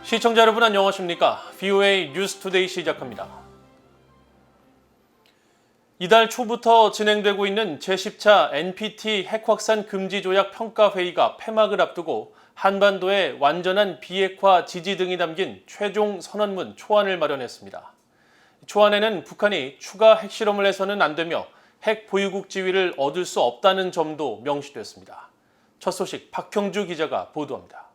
시청자 여러분 안녕하십니까? VOA 뉴스투데이 시작합니다. 이달 초부터 진행되고 있는 제10차 NPT 핵확산 금지 조약 평가회의가 폐막을 앞두고 한반도의 완전한 비핵화 지지 등이 담긴 최종 선언문 초안을 마련했습니다. 초안에는 북한이 추가 핵실험을 해서는 안 되며 핵 보유국 지위를 얻을 수 없다는 점도 명시됐습니다. 첫 소식 박형주 기자가 보도합니다.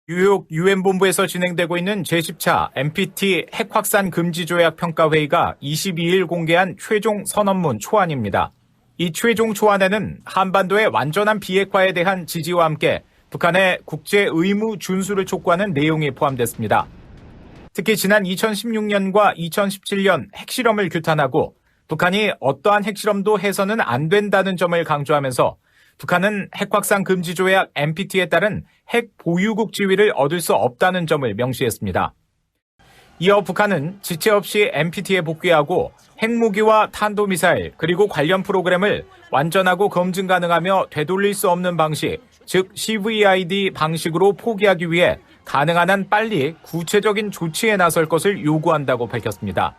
뉴욕 유엔본부에서 진행되고 있는 제10차 NPT 핵확산 금지 조약 평가회의가 22일 공개한 최종 선언문 초안입니다. 이 최종 초안에는 한반도의 완전한 비핵화에 대한 지지와 함께 북한의 국제 의무 준수를 촉구하는 내용이 포함됐습니다. 특히 지난 2016년과 2017년 핵실험을 규탄하고 북한이 어떠한 핵실험도 해서는 안 된다는 점을 강조하면서 북한은 핵확산 금지 조약 NPT에 따른 핵 보유국 지위를 얻을 수 없다는 점을 명시했습니다. 이어 북한은 지체 없이 NPT에 복귀하고 핵무기와 탄도미사일 그리고 관련 프로그램을 완전하고 검증 가능하며 되돌릴 수 없는 방식, 즉 CVID 방식으로 포기하기 위해 가능한 한 빨리 구체적인 조치에 나설 것을 요구한다고 밝혔습니다.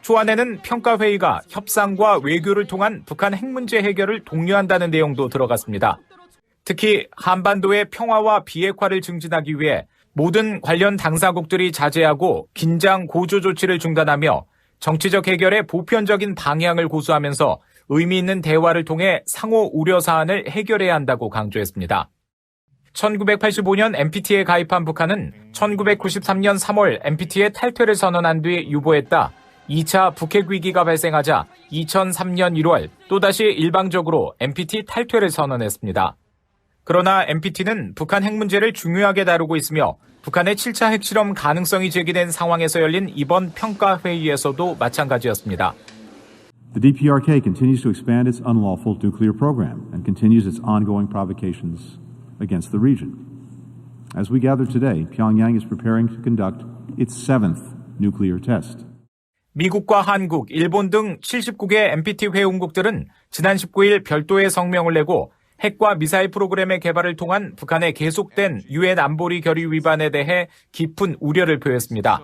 초안에는 평가회의가 협상과 외교를 통한 북한 핵 문제 해결을 독려한다는 내용도 들어갔습니다. 특히 한반도의 평화와 비핵화를 증진하기 위해 모든 관련 당사국들이 자제하고 긴장 고조 조치를 중단하며 정치적 해결의 보편적인 방향을 고수하면서 의미 있는 대화를 통해 상호 우려 사안을 해결해야 한다고 강조했습니다. 1985년 NPT에 가입한 북한은 1993년 3월 NPT의 탈퇴를 선언한 뒤 유보했다. 2차 북핵 위기가 발생하자 2003년 1월 또다시 일방적으로 NPT 탈퇴를 선언했습니다. 그러나 NPT는 북한 핵 문제를 중요하게 다루고 있으며 북한의 7차 핵실험 가능성이 제기된 상황에서 열린 이번 평가회의에서도 마찬가지였습니다. The DPRK continues to expand its unlawful nuclear program and continues its ongoing provocations against the region. As we gather today, Pyongyang is preparing to conduct its 7th nuclear test. 미국과 한국, 일본 등 79개 NPT 회원국들은 지난 19일 별도의 성명을 내고 핵과 미사일 프로그램의 개발을 통한 북한의 계속된 유엔 안보리 결의 위반에 대해 깊은 우려를 표했습니다.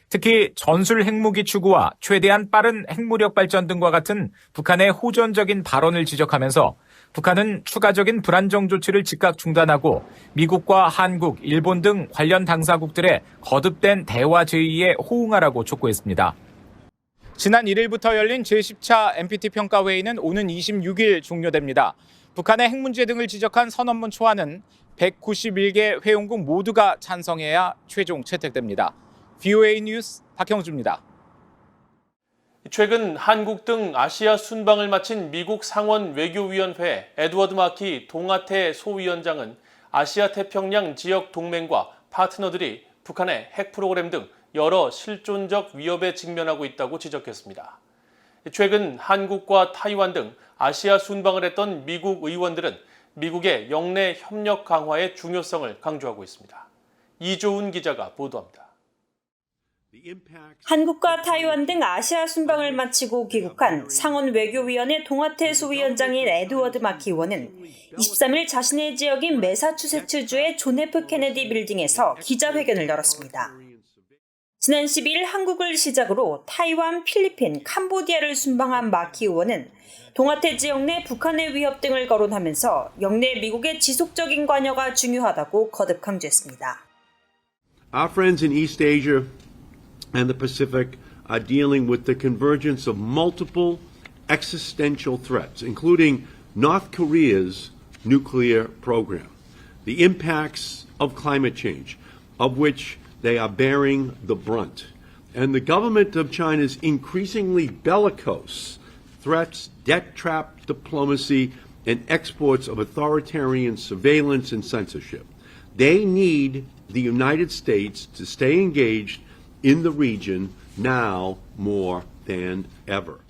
특히 전술 핵무기 추구와 최대한 빠른 핵무력 발전 등과 같은 북한의 호전적인 발언을 지적하면서 북한은 추가적인 불안정 조치를 즉각 중단하고 미국과 한국, 일본 등 관련 당사국들의 거듭된 대화 제의에 호응하라고 촉구했습니다. 지난 1일부터 열린 제10차 NPT 평가회의는 오는 26일 종료됩니다. 북한의 핵 문제 등을 지적한 선언문 초안은 191개 회원국 모두가 찬성해야 최종 채택됩니다. VOA 뉴스 박형주입니다. 최근 한국 등 아시아 순방을 마친 미국 상원 외교위원회 에드워드 마키 동아태 소위원장은 아시아 태평양 지역 동맹과 파트너들이 북한의 핵 프로그램 등 여러 실존적 위협에 직면하고 있다고 지적했습니다. 최근 한국과 타이완 등 아시아 순방을 했던 미국 의원들은 미국의 영내 협력 강화의 중요성을 강조하고 있습니다. 이조은 기자가 보도합니다. 한국과 타이완 등 아시아 순방을 마치고 귀국한 상원 외교위원회 동아태 소위원장인 에드워드 마키 의원은 23일 자신의 지역인 매사추세츠주의 존 F 케네디 빌딩에서 기자회견을 열었습니다. 지난 12일 한국을 시작으로 타이완, 필리핀, 캄보디아를 순방한 마키 의원은 동아태 지역 내 북한의 위협 등을 거론하면서 영내 미국의 지속적인 관여가 중요하다고 거듭 강조했습니다. Our friends in East Asia and the Pacific are dealing with the convergence of multiple existential threats, including North Korea's nuclear program, the impacts of climate change, of which they are bearing the brunt, and the government of China's increasingly bellicose threats, debt trap diplomacy, and exports of authoritarian surveillance and censorship. They need the United States to stay engaged in the region now more than ever.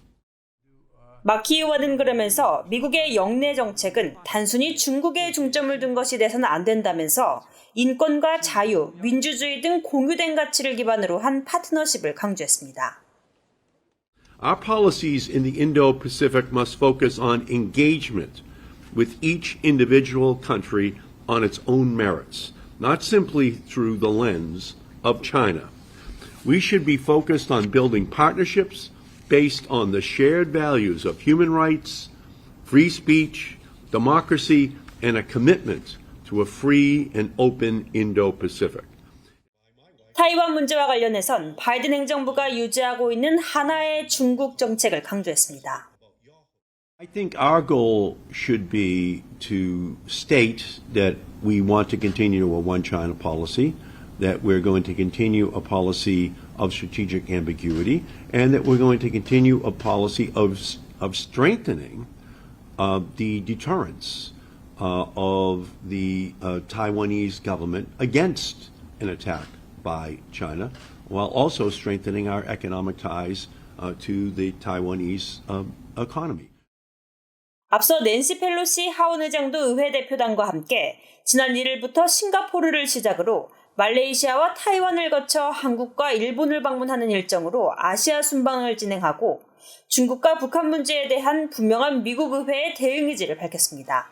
마키 의원은 그러면서 미국의 영내 정책은 단순히 중국에 중점을 둔 것이 돼서는 안 된다면서 인권과 자유, 민주주의 등 공유된 가치를 기반으로 한 파트너십을 강조했습니다. Our policies in the Indo-Pacific must focus on engagement with each individual country on its own merits, not simply through the lens of China. We should be focused on building partnerships based on the shared values of human rights, free speech, democracy, and a commitment to a free and open Indo-Pacific. 타이완 문제와 관련해선 바이든 행정부가 유지하고 있는 하나의 중국 정책을 강조했습니다. I think our goal should be to state that we want to continue a one China policy, that we're going to continue a policy of strategic ambiguity, and that we're going to continue a policy of strengthening the deterrence of the Taiwanese government against an attack by China, while also strengthening our economic ties to the Taiwanese economy. 앞서 낸시 펠로시 하원 의장도 의회 대표단과 함께 지난 1일부터 싱가포르를 시작으로 말레이시아와 타이완을 거쳐 한국과 일본을 방문하는 일정으로 아시아 순방을 진행하고 중국과 북한 문제에 대한 분명한 미국 의회의 대응 의지를 밝혔습니다.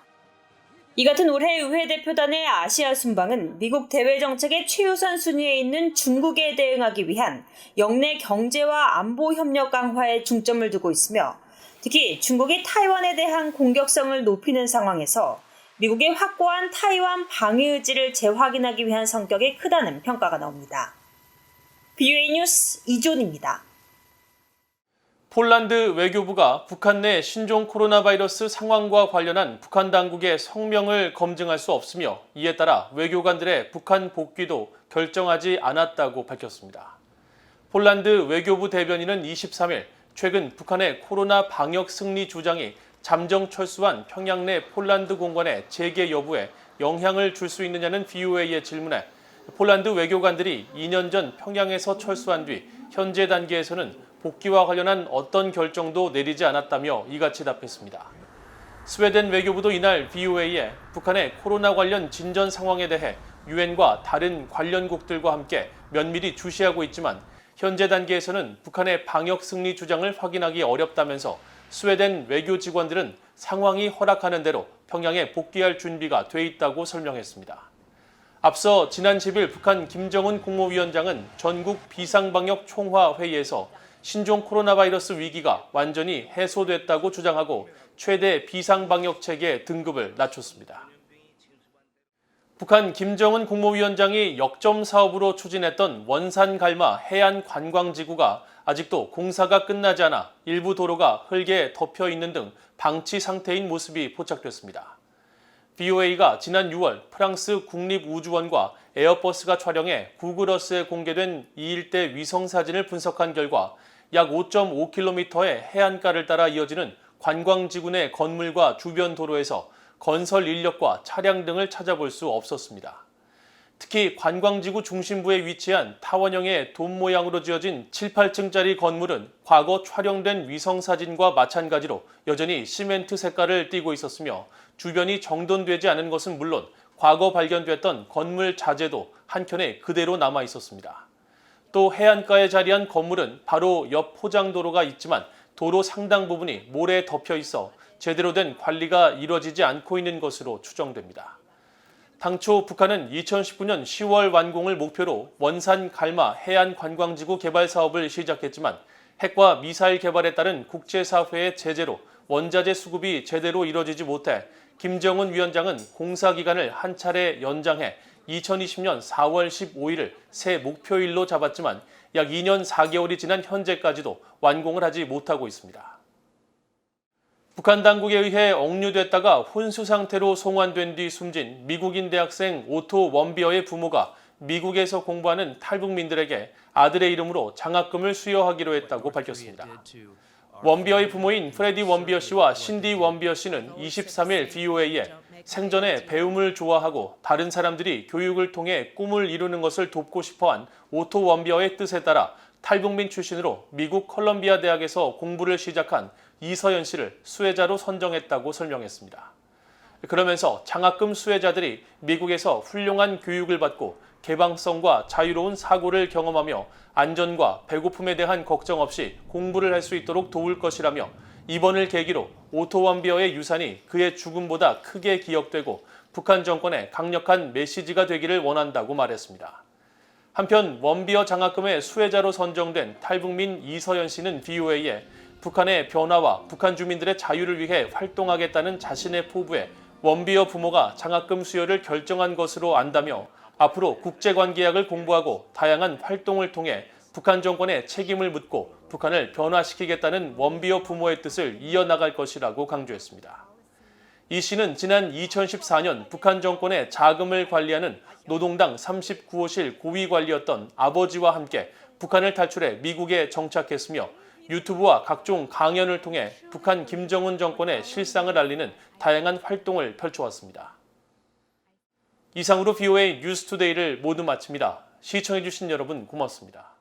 이 같은 올해 의회 대표단의 아시아 순방은 미국 대외 정책의 최우선 순위에 있는 중국에 대응하기 위한 영내 경제와 안보 협력 강화에 중점을 두고 있으며 특히 중국이 타이완에 대한 공격성을 높이는 상황에서 미국의 확고한 타이완 방위 의지를 재확인하기 위한 성격이 크다는 평가가 나옵니다. BOA 뉴스 이존입니다. 폴란드 외교부가 북한 내 신종 코로나 바이러스 상황과 관련한 북한 당국의 성명을 검증할 수 없으며 이에 따라 외교관들의 북한 복귀도 결정하지 않았다고 밝혔습니다. 폴란드 외교부 대변인은 23일 최근 북한의 코로나 방역 승리 주장이 잠정 철수한 평양 내 폴란드 공관의 재개 여부에 영향을 줄 수 있느냐는 BOA의 질문에 폴란드 외교관들이 2년 전 평양에서 철수한 뒤 현재 단계에서는 복귀와 관련한 어떤 결정도 내리지 않았다며 이같이 답했습니다. 스웨덴 외교부도 이날 BOA에 북한의 코로나 관련 진전 상황에 대해 유엔과 다른 관련국들과 함께 면밀히 주시하고 있지만 현재 단계에서는 북한의 방역 승리 주장을 확인하기 어렵다면서 스웨덴 외교 직원들은 상황이 허락하는 대로 평양에 복귀할 준비가 돼 있다고 설명했습니다. 앞서 지난 10일 북한 김정은 국무위원장은 전국 비상방역 총화 회의에서 신종 코로나 바이러스 위기가 완전히 해소됐다고 주장하고 최대 비상방역 체계 등급을 낮췄습니다. 북한 김정은 국무위원장이 역점 사업으로 추진했던 원산-갈마 해안관광지구가 아직도 공사가 끝나지 않아 일부 도로가 흙에 덮여 있는 등 방치 상태인 모습이 포착됐습니다. BOA가 지난 6월 프랑스 국립우주원과 에어버스가 촬영해 구글어스에 공개된 이 일대 위성사진을 분석한 결과 약 5.5km의 해안가를 따라 이어지는 관광지구 내 건물과 주변 도로에서 건설 인력과 차량 등을 찾아볼 수 없었습니다. 특히 관광지구 중심부에 위치한 타원형의 돔 모양으로 지어진 7, 8층짜리 건물은 과거 촬영된 위성사진과 마찬가지로 여전히 시멘트 색깔을 띠고 있었으며 주변이 정돈되지 않은 것은 물론 과거 발견됐던 건물 자재도 한켠에 그대로 남아 있었습니다. 또 해안가에 자리한 건물은 바로 옆 포장도로가 있지만 도로 상당 부분이 모래에 덮여 있어 제대로 된 관리가 이루어지지 않고 있는 것으로 추정됩니다. 당초 북한은 2019년 10월 완공을 목표로 원산-갈마 해안관광지구 개발 사업을 시작했지만 핵과 미사일 개발에 따른 국제사회의 제재로 원자재 수급이 제대로 이루어지지 못해 김정은 위원장은 공사 기간을 한 차례 연장해 2020년 4월 15일을 새 목표일로 잡았지만 약 2년 4개월이 지난 현재까지도 완공을 하지 못하고 있습니다. 북한 당국에 의해 억류됐다가 혼수 상태로 송환된 뒤 숨진 미국인 대학생 오토 원비어의 부모가 미국에서 공부하는 탈북민들에게 아들의 이름으로 장학금을 수여하기로 했다고 밝혔습니다. 원비어의 부모인 프레디 원비어 씨와 신디 원비어 씨는 23일 BOA에 생전에 배움을 좋아하고 다른 사람들이 교육을 통해 꿈을 이루는 것을 돕고 싶어한 오토 원비어의 뜻에 따라 탈북민 출신으로 미국 컬럼비아 대학에서 공부를 시작한 이서연 씨를 수혜자로 선정했다고 설명했습니다. 그러면서 장학금 수혜자들이 미국에서 훌륭한 교육을 받고 개방성과 자유로운 사고를 경험하며 안전과 배고픔에 대한 걱정 없이 공부를 할 수 있도록 도울 것이라며 이번을 계기로 오토 원비어의 유산이 그의 죽음보다 크게 기억되고 북한 정권에 강력한 메시지가 되기를 원한다고 말했습니다. 한편 원비어 장학금의 수혜자로 선정된 탈북민 이서연 씨는 VOA에 북한의 변화와 북한 주민들의 자유를 위해 활동하겠다는 자신의 포부에 원비어 부모가 장학금 수여를 결정한 것으로 안다며 앞으로 국제관계학을 공부하고 다양한 활동을 통해 북한 정권의 책임을 묻고 북한을 변화시키겠다는 원비어 부모의 뜻을 이어나갈 것이라고 강조했습니다. 이 씨는 지난 2014년 북한 정권의 자금을 관리하는 노동당 39호실 고위관리였던 아버지와 함께 북한을 탈출해 미국에 정착했으며 유튜브와 각종 강연을 통해 북한 김정은 정권의 실상을 알리는 다양한 활동을 펼쳐왔습니다. 이상으로 VOA 뉴스투데이를 모두 마칩니다. 시청해주신 여러분 고맙습니다.